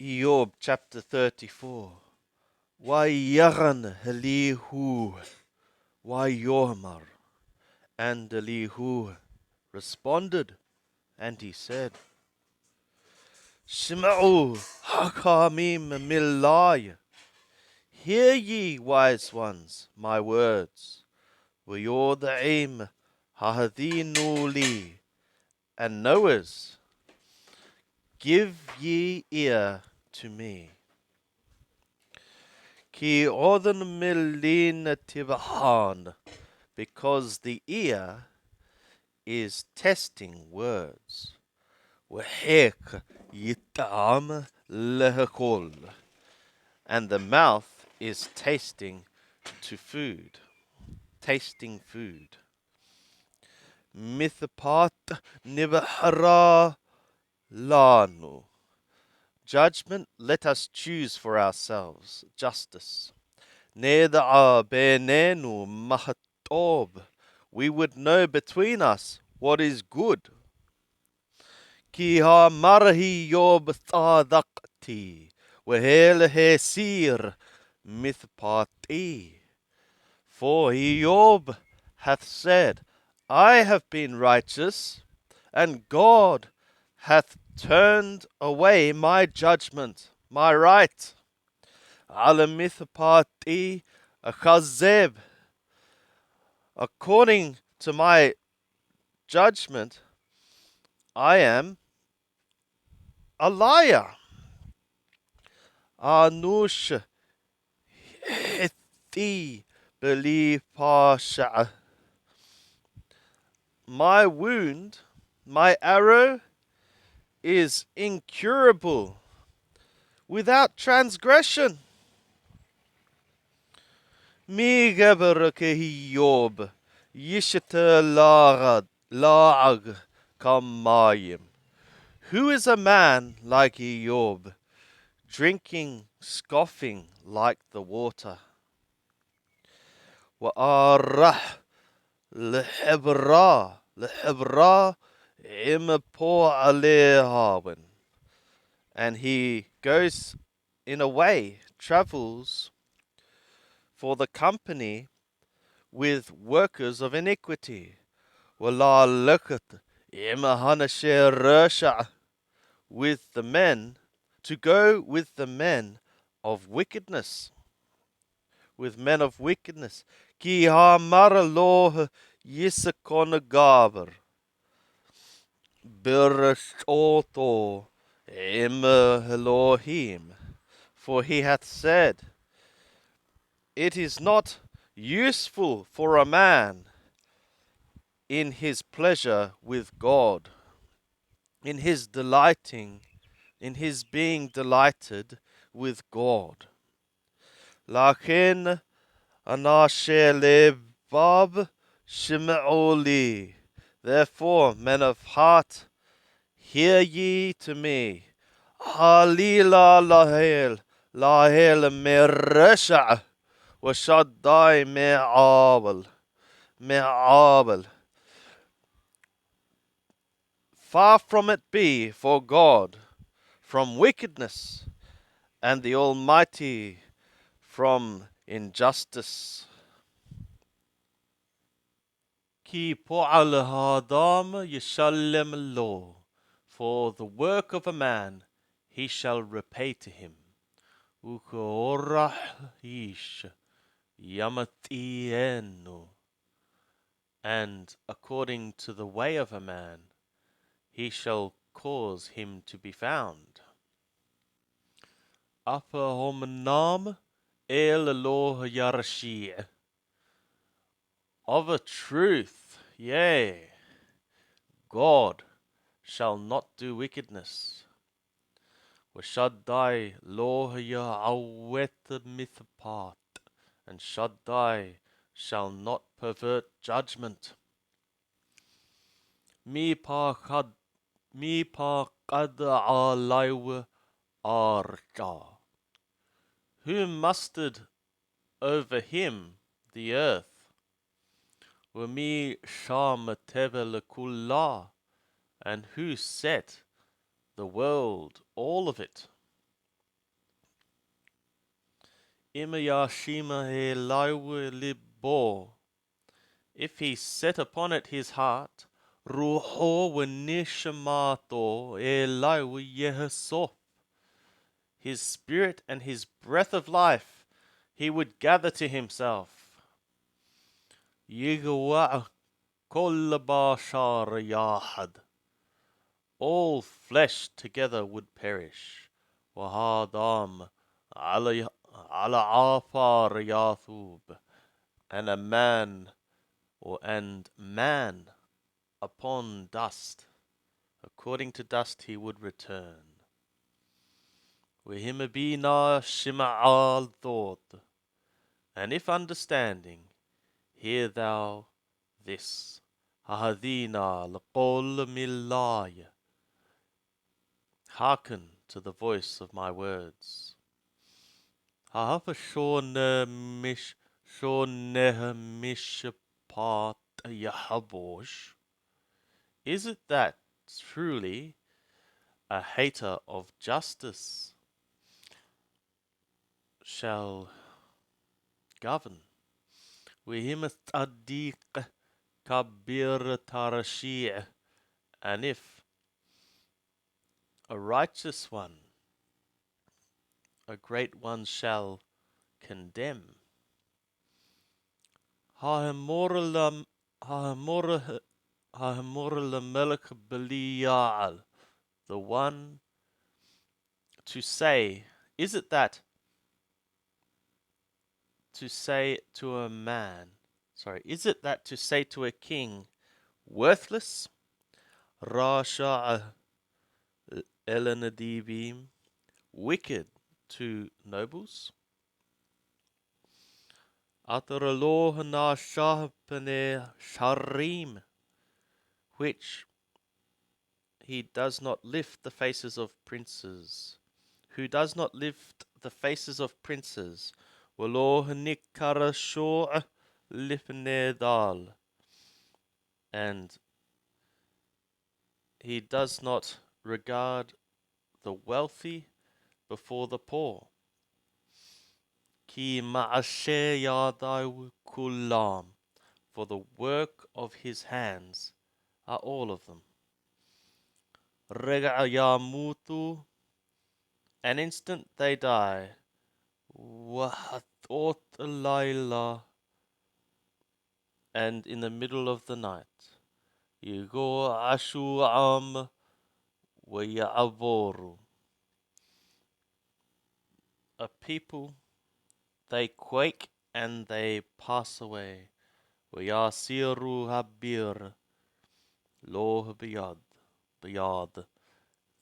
Job chapter 34. Wayaran Elihu, Wayomar. And Elihu responded, and he said, Shma'u hakamim millai. Hear ye, wise ones, my words. Wayodaim hahadinu li. And knowers, give ye ear to me. Ki odhan millin tibahan. Because the ear is testing words. وَحِيك يِتَّعَمْ لَهَكُلْ. And the mouth is tasting to food. Tasting food. Mithpat nibahara lanu. Judgment, let us choose for ourselves. Justice. Neda'a benenu mahatob. We would know between us what is good. Ki ha marhi yob thadaqti, wehel hesir mithpati. For Job hath said, I have been righteous, and God hath turned away my judgment, my right. Ala mithpati achazeb. According to my judgment, I am a liar. Anush hithi believe pasha. My wound, my arrow, is incurable, without transgression. Mi gabarakahi Job, yishita la'ag kamayim. Who is a man like Job, drinking, scoffing like the water? Wa'arah lehebra imapo alehawen. And he goes in a way, travels for the company with workers of iniquity. Wala lukat imahanashe rasha. With the men, to go with the men of wickedness. With men of wickedness. Ki ha maraloh yisakon gaber. Birashoto im Elohim. For he hath said, it is not useful for a man in his pleasure with God, in his delighting, in his being delighted with God. Lakin anashe lebab shim'oli. Therefore, men of heart, hear ye to me. Halila lahel, lahel meresha, washaddai me'abel. Far from it be for God, from wickedness, and the Almighty from injustice. Ki po'al hadam yishalem lo. For the work of a man he shall repay to him. Ukoorah ish yamatienu. And according to the way of a man, he shall cause him to be found. Apa homnam el lo yarshi. Of a truth, yea, God shall not do wickedness. Washaddai lo ya'awet mithpat. And Shaddai shall not pervert judgment. Mi pa qad alayw arja. Who mustered over him the earth? Wami sham tevel kullah. And who set the world, all of it? Imayashima he laiwe libo. If he set upon it his heart, ruho wenishamato e laiwe yehesof. His spirit and his breath of life he would gather to himself. Yigawa kolabashar yahad. All flesh together would perish. Wahadam ala afar yathub. And a man and man upon dust. According to dust he would return. Wehimabina shima'al thought. And if understanding, hear thou this. Hahadina laqol millaya. Hearken to the voice of my words. Hahafa shorneha mishapat yahabosh. Is it that truly a hater of justice shall govern? Wihimastadiq kabir tarashi'. And if a righteous one, a great one shall condemn. The one to say, is it that to say to a man, is it that to say to a king, worthless, Rasha Elenadibim, wicked to nobles? Ataralohana Shahpane Sharim, which he does not lift the faces of princes, who does not lift the faces of princes, Walohanikara Lipnedal, and he does not regard the wealthy before the poor. Ki ma'ashe yadai kulam, for the work of his hands are all of them. Rega yamutu, an instant they die. Wahathot layla, and in the middle of the night. Yigo ashu am wa ya'avoru. A people, they quake and they pass away. Wayasiru habir, lo biyad,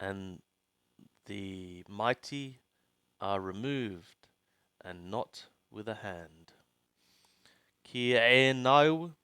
and the mighty are removed, and not with a hand. Ki einau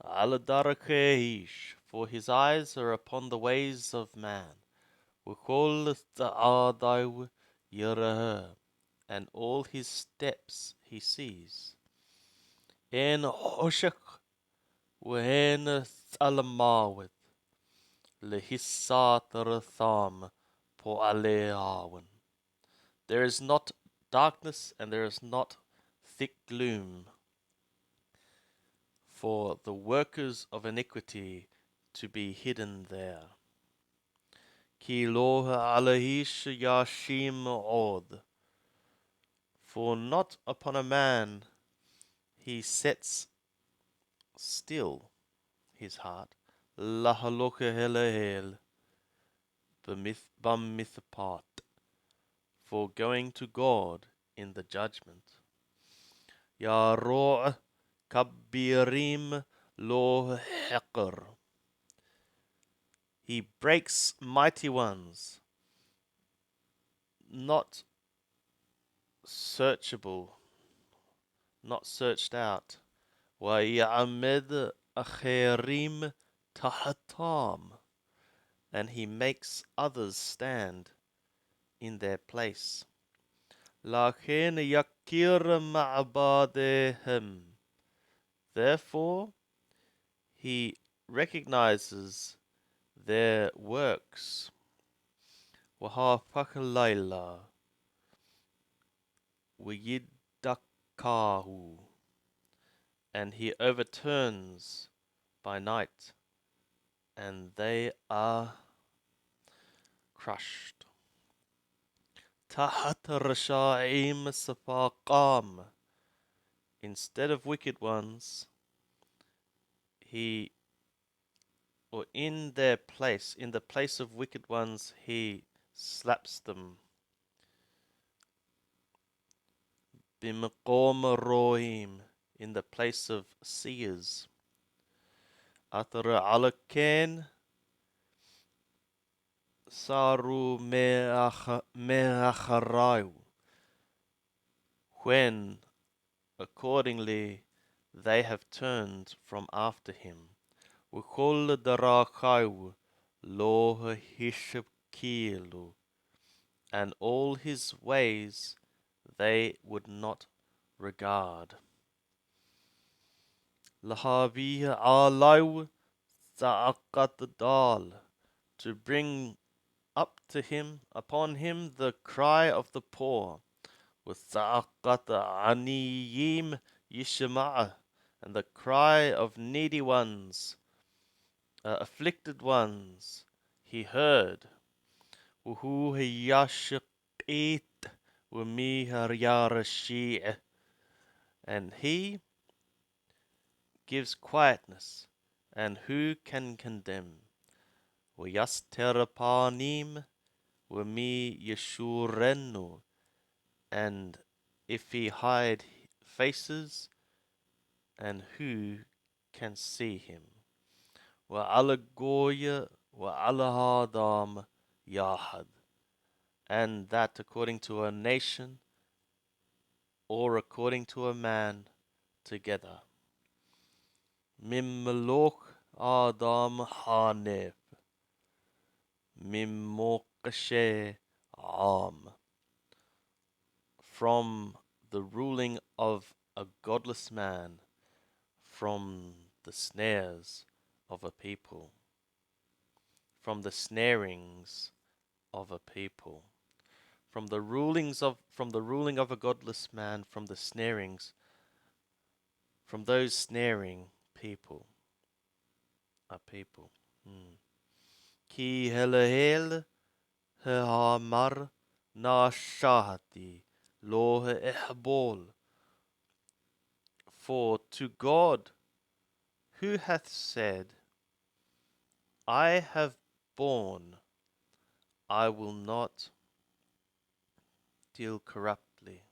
aladarkeish, for his eyes are upon the ways of man. Wukol ta'adau yirah, and all his steps he sees. En hoshak wehen thalamawith, lehissat ratham po'aleawan. There is not darkness and there is not thick gloom for the workers of iniquity to be hidden there. Ki loha alahish yashim od, for not upon a man he sets still his heart. Lahaloka helahel, bamithpat, for going to God in the judgment. Ya ro' kabirim lo heqer. He breaks mighty ones, not searchable, not searched out. Wa ya'amed acherim tahatam, and he makes others stand in their place. Lachen yakir ma'abadehem. Therefore, he recognizes their works. Waha pakalayla, ويدكاه, and he overturns by night, and they are crushed. تحت رشائم سفاقام, instead of wicked ones, he, or in their place, in the place of wicked ones, he slaps them. بمقام رويم, in the place of seers. أثر على كان صاروا مأخرايو, when accordingly they have turned from after him. وكل دراخايو لوه هشبكيلو, and all his ways they would not regard. لهابيه علايو زعقت dal, to bring up to him, upon him, the cry of the poor. وزعقت عنييم يشمع, and the cry of needy ones, afflicted ones, he heard. وهو يشقيت وميهر يارشيع, and he gives quietness, and who can condemn? ويستربانيم ومي يشورنو, and if he hide faces, and who can see him? وعلى قوية وعلى هادام ياحد, and that according to a nation or according to a man together. مملوك آدم حانف مموقشة عام, from the ruling of a godless man, from the snares of a people, from the snarings of a people, from the ruling of a godless man, from the snarings, from those snaring people, a people. Ki helahel hehamar na shahati lohe ehbol, for to God, who hath said, I have borne, I will not deal corruptly.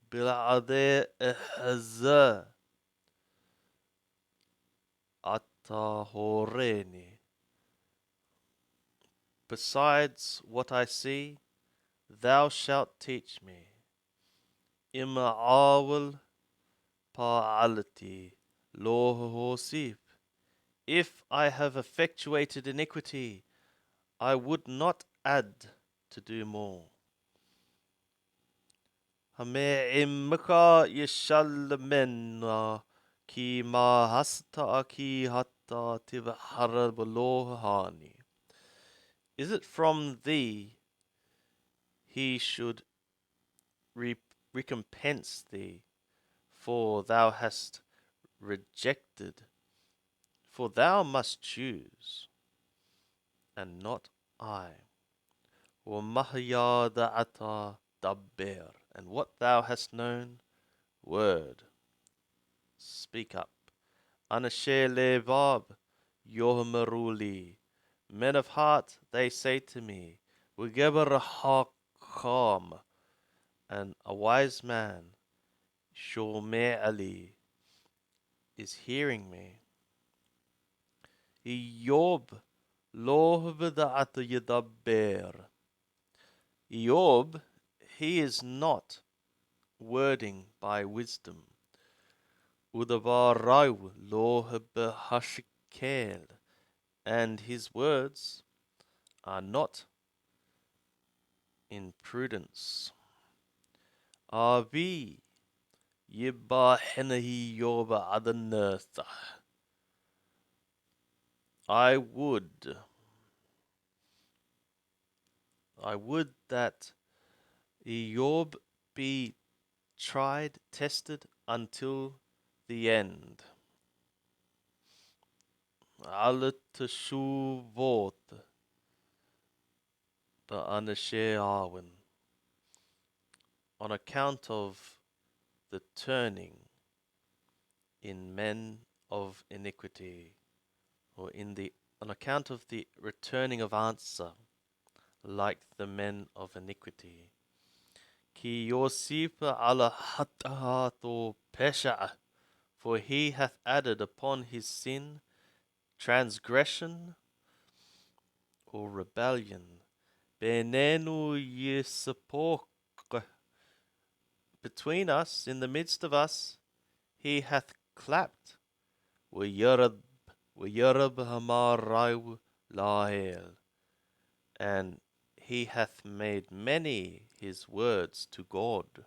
Bil'adeh ehazah atahoreni, besides what I see, thou shalt teach me. Ima'awal pa'alati lohosif, if I have effectuated iniquity, I would not add to do more. Hame'imka yishalmena ki ma hasta ki hatta tibhara belohani. Is it from thee he should recompense thee, for thou hast rejected, for thou must choose, and not I. وَمَهْيَا دَعَتَ دَبِّرْ, and what thou hast known, word, speak up. Anashe levav yohmeruli, men of heart, they say to me, W'geber hakam, and a wise man, Shomeh Ali, is hearing me. Eyob lo v'da'at yedabber. Eyob, he is not wording by wisdom. Udavarayu lo b'hashikel, and his words are not in prudence. Avi yibba henahi yoba adanatha. I would that Eob be tried, tested until the end. Alle teshuvot ba'anashe on account of the turning in men of iniquity, or on account of the returning of answer, like the men of iniquity. Ki yosifa ala hatahato pesha, for he hath added upon his sin transgression or rebellion. Benenu yisapok, between us, in the midst of us, he hath clapped. Wayarab hamarai lahel, and he hath made many his words to God.